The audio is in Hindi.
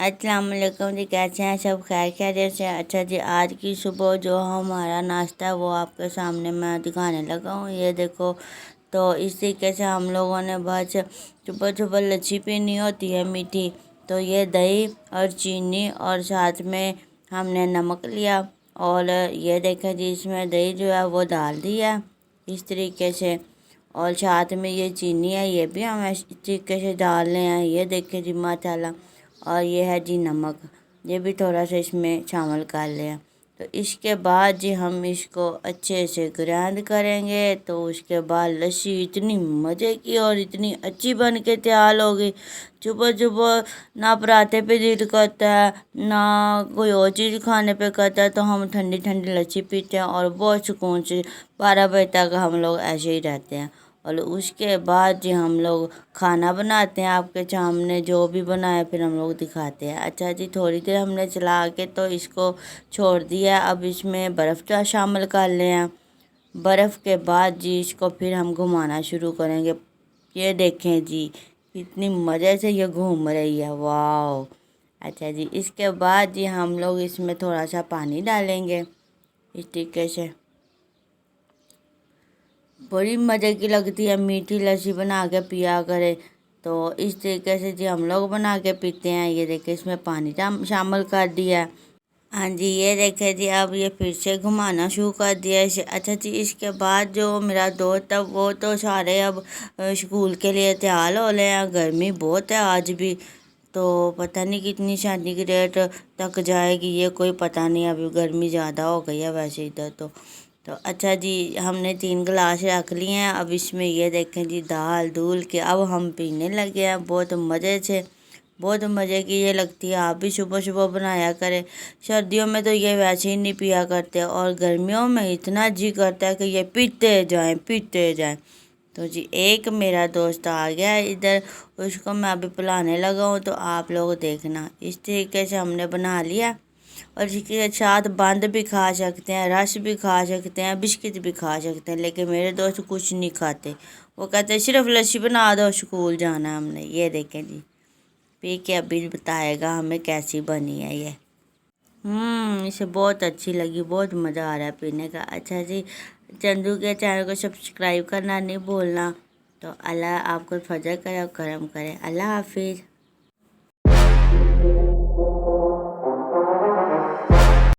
अस्सलाम वालेकुम जी। कैसे हैं सब? खैर खैरियत से? अच्छा जी, आज की सुबह जो हमारा नाश्ता है वो आपके सामने मैं दिखाने लगा हूँ। ये देखो, तो इस तरीके से हम लोगों ने बस सुबह सुबह लच्छी पीनी होती है मीठी। तो ये दही और चीनी और साथ में हमने नमक लिया और ये देखें जी, इसमें दही जो है वो डाल दिया इस तरीके से। और साथ में ये चीनी है, ये भी हम इस तरीके से डाल रहे हैं। ये देखें जी माशाल्लाह। और ये है जी नमक, ये भी थोड़ा सा इसमें शामिल कर लिया। तो इसके बाद जी हम इसको अच्छे से ग्राइंड करेंगे। तो उसके बाद लस्सी इतनी मज़े की और इतनी अच्छी बन के तैयार होगी। सुबह सुबह ना पराठे पे दिल करता है ना कोई और चीज़ खाने पे करता है, तो हम ठंडी ठंडी लस्सी पीते हैं और बहुत सुकून से 12 बजे तक हम लोग ऐसे ही रहते हैं। और उसके बाद जी हम लोग खाना बनाते हैं, आपके सामने जो भी बनाया फिर हम लोग दिखाते हैं। अच्छा जी, थोड़ी देर हमने चला के तो इसको छोड़ दिया। अब इसमें बर्फ़ का शामिल कर लें हैं। बर्फ़ के बाद जी इसको फिर हम घुमाना शुरू करेंगे। ये देखें जी, कितनी मज़े से ये घूम रही है, वाह। अच्छा जी, इसके बाद जी हम लोग इसमें थोड़ा सा पानी डालेंगे इस तरीके से। बड़ी मज़े की लगती है, मीठी लस्सी बना के पिया करें। तो इस तरीके से जी हम लोग बना के पीते हैं। ये देखिए, इसमें पानी शामिल कर दिया। हाँ जी, ये देखे जी, अब ये फिर से घुमाना शुरू कर दिया इसे। अच्छा जी, इसके बाद जो मेरा दोस्त है वो तो सारे अब स्कूल के लिए तैयार हो रहे हैं। गर्मी बहुत है आज भी, तो पता नहीं कितनी सेंटीग्रेड तक जाएगी ये, कोई पता नहीं। अभी गर्मी ज़्यादा हो गई है वैसे इधर तो अच्छा जी, हमने 3 गिलास रख लिए हैं। अब इसमें ये देखें जी दाल दूल के अब हम पीने लगे हैं बहुत मज़े से। बहुत मज़े की ये लगती है, आप भी सुबह सुबह बनाया करें। सर्दियों में तो ये वैसे ही नहीं पिया करते और गर्मियों में इतना जी करता है कि ये पीते जाएं पीते जाएं। तो जी एक मेरा दोस्त आ गया है इधर, उसको मैं अभी पिलाने लगा हूँ, तो आप लोग देखना। इस तरीके से हमने बना लिया और इसके साथ बंद भी खा सकते हैं, रस भी खा सकते हैं, बिस्किट भी खा सकते हैं। लेकिन मेरे दोस्त कुछ नहीं खाते, वो कहते हैं सिर्फ लस्सी बना दो, स्कूल जाना है हमने। ये देखें जी, पी के अभी बताएगा हमें कैसी बनी है ये। इसे बहुत अच्छी लगी, बहुत मज़ा आ रहा है पीने का। अच्छा जी, चंदू के चैनल को सब्सक्राइब करना नहीं भूलना। तो अल्लाह आपको फजर करे और करम करे। अल्लाह हाफिज़।